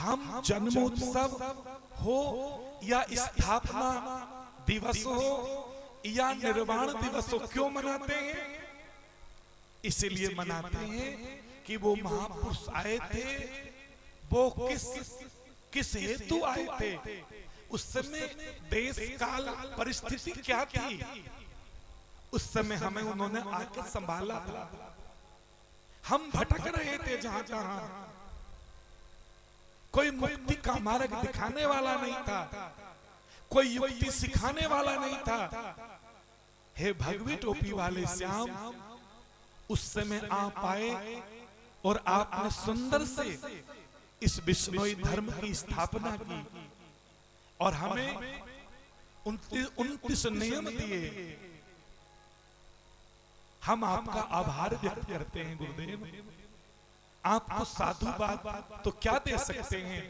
हम जन्मोत्सव हो या स्थापना दिवस हो या निर्वाण दिवस हो क्यों मनाते हैं? इसलिए मनाते हैं कि वो महापुरुष आए थे, वो किस हेतु आए थे, उस समय देश काल परिस्थिति क्या थी, उस समय हमें उन्होंने आके संभाला था। हम भटक रहे थे जहां तहां, कोई मुक्ति का मार्ग दिखाने वाला नहीं था, कोई युक्ति सिखाने वाला नहीं था। हे भगवी टोपी वाले श्याम, उस समय आप आए और आपने सुंदर से इस बिश्नोई धर्म की स्थापना की और हमें 29 नियम दिए। हम आपका आभार व्यक्त करते हैं गुरुदेव। आपको साधुवाद तो क्या दे सकते हैं,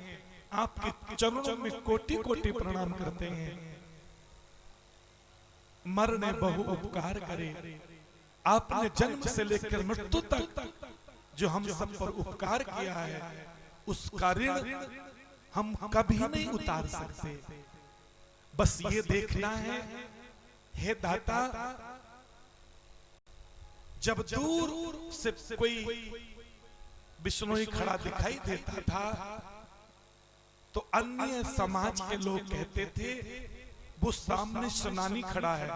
आपके चरणों में कोटि कोटि प्रणाम करते हैं। मरने बहु उपकार करे, आपने जन्म से लेकर मृत्यु तक जो हम सब पर उपकार किया है, उसका ऋण हम कभी नहीं उतार सकते। बस ये देखना है, हे दाता, जब दूर से कोई बिश्नोई खड़ा दिखाई देता था तो अन्य समाज के लोग कहते थे वो सामने सेनानी खड़ा है,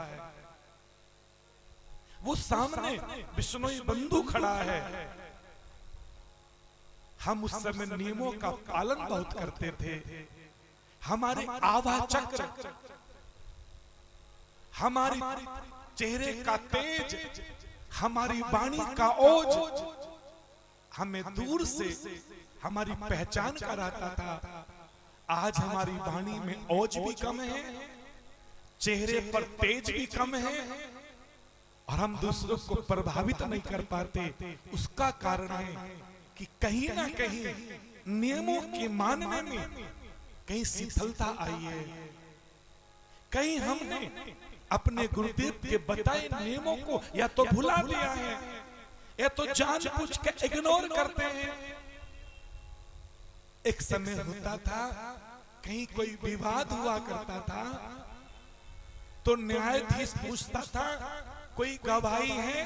वो सामने बिश्नोई बंधु खड़ा है। हम उस समय नियमों का पालन बहुत करते थे। हमारे आभा चक्र, हमारी चेहरे का तेज, हमारी वाणी का ओज हमें दूर से हमारी पहचान कराता था। आज हमारी वाणी में ओज भी कम है, चेहरे पर तेज भी कम है और हम दूसरों को प्रभावित नहीं कर पाते। उसका कारण है कि कहीं ना कहीं नियमों के मानने में कहीं शिथिलता आई है। कहीं हमने अपने गुरुदेव के बताए नियमों को या तो भुला दिया है या तो जानबूझ के इग्नोर करते हैं। एक समय होता था, कहीं कोई विवाद हुआ करता था तो न्यायाधीश पूछता था कोई गवाही है,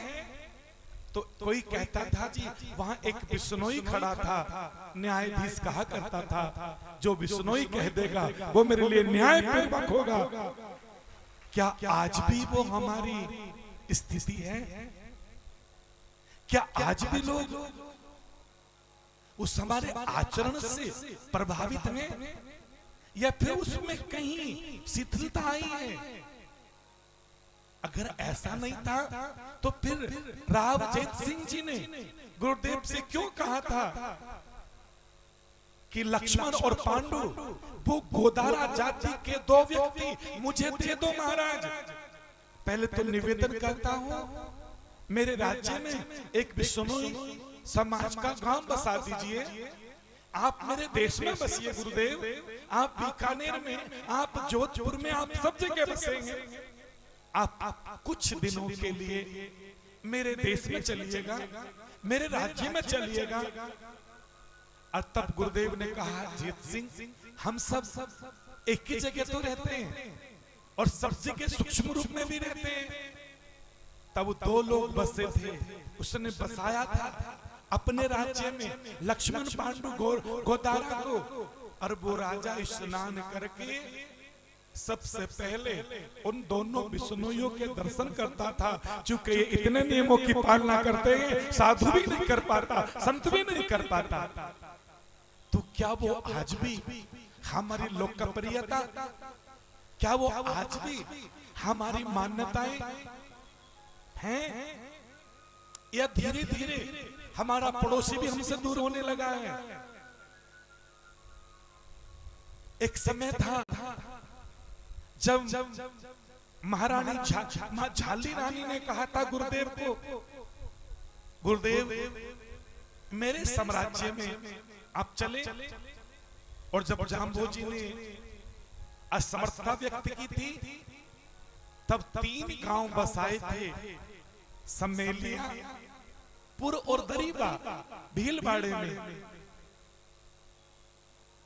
तो कोई कहता था जी वहां एक बिश्नोई खड़ा था। न्यायाधीश कहा करता था जो बिश्नोई कह देगा वो मेरे लिए न्यायपूर्वक होगा। क्या आज भी वो हमारी स्थिति है? क्या आज भी लोग उस हमारे आचरण से प्रभावित हैं या फिर उसमें कहीं शिथिलता आई है? अगर ऐसा नहीं था तो फिर राव जेत सिंह जी ने गुरुदेव से क्यों कहा था कि लक्ष्मण और पांडु वो गोदारा जाति के दो व्यक्ति मुझे दे दो महाराज। पहले तो निवेदन करता हूं मेरे राज्य में एक बिश्नोई समाज का गांव बसा दीजिए। आप मेरे देश में बसिए गुरुदेव, आप बीकानेर में, आप जोधपुर में, आप सब जगह बसेंगे। आप कुछ दिनों के लिए मेरे देश में चलिएगा, मेरे राज्य में चलिएगा। और तब गुरुदेव ने कहा जीत सिंह, हम सब एक ही जगह तो रहते हैं और सब जगह सूक्ष्म रूप में भी रहते हैं। तब दो लोग बसे थे, उसने बसाया था अपने राज्य में लक्ष्मण पांडु गोदारा को, और वो राजा स्नान करके सबसे पहले उन दोनों बिश्नोइयों के दर्शन करता था। चूंकि ये इतने नियमों की पालना करते हैं, साधु भी नहीं कर पाता, संत भी नहीं कर पाता, तो क्या वो आज भी हमारी लोकप्रियता, क्या वो आज भी हमारी मान्यताएं हैं, या धीरे धीरे हमारा पड़ोसी भी हमसे दूर होने लगा है? एक समय था जब महारानी झाली रानी ने कहा था गुरुदेव को, गुरुदेव मेरे साम्राज्य में आप चले। और जब जाम्बोजी ने असमर्थता व्यक्त की थी तब 3 गांव बसाए थे, सम्मेलिया, पुर और दरीबा, भीलवाड़े में।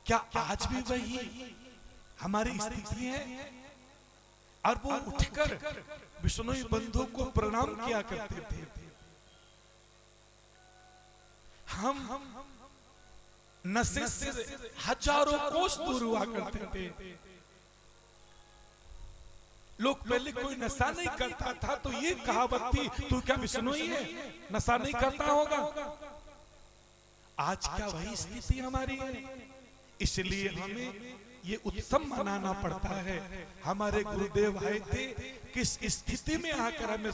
क्या आज भी वही हमारी स्थिति है? और वो उठकर बिश्नोई बंधु को प्रणाम किया करते थे। हम नशे से हजारों कोस दूर हुआ करते थे। लोग पहले कोई नशा नहीं करता था तो ये कहावत थी, तू क्या बिश्नोई है, नशा नहीं करता होगा। आज क्या वही स्थिति हमारी है? इसलिए हमें ये उत्सव मनाना पड़ता है। हमारे गुरुदेव आए थे, किस स्थिति में आकर हमें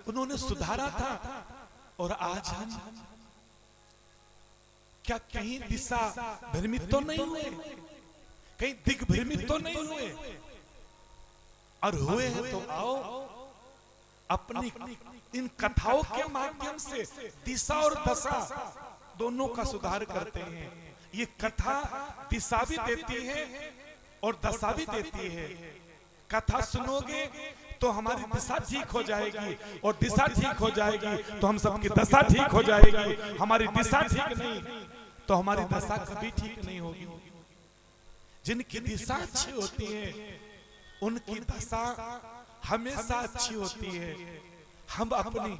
उन्होंने सुधारा था, और आज हम क्या कहीं दिशा भ्रमित तो नहीं हुए, कहीं दिग्भ्रमित तो नहीं हुए? और हुए हैं तो आओ अपनी इन कथाओं के माध्यम से दिशा और दशा दोनों का सुधार करते हैं। ये कथा दिशा भी देती है और दशा भी देती है। कथा सुनोगे तो हमारी दिशा ठीक हो जाएगी, और दिशा ठीक हो जाएगी तो हम सबकी दशा ठीक हो जाएगी। हमारी दिशा ठीक नहीं तो हमारी दशा कभी ठीक नहीं होगी। जिनकी दिशा अच्छी होती है उनकी दशा हमेशा अच्छी होती है। हम अपनी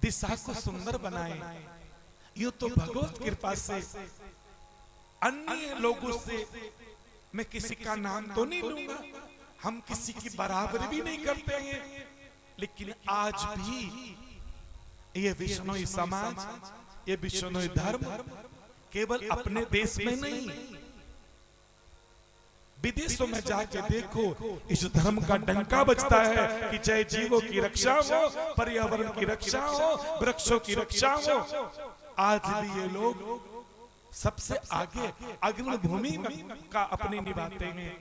दिशा को सुंदर बनाएं। यूं तो भगवत कृपा से अन्य लोगों से मैं किसी का नाम तो नहीं लूंगा, हम किसी की बराबरी भी नहीं करते हैं, लेकिन आज भी ये बिश्नोई समाज, ये बिश्नोई धर्म केवल अपने देश में नहीं, विदेशों में जाके देखो इस धर्म का डंका बजता है कि चाहे जीवों की रक्षा हो, पर्यावरण की रक्षा हो, वृक्षों की रक्षा हो। आज भी ये लोग सबसे आगे अग्रणी भूमि का अपने निभाते हैं।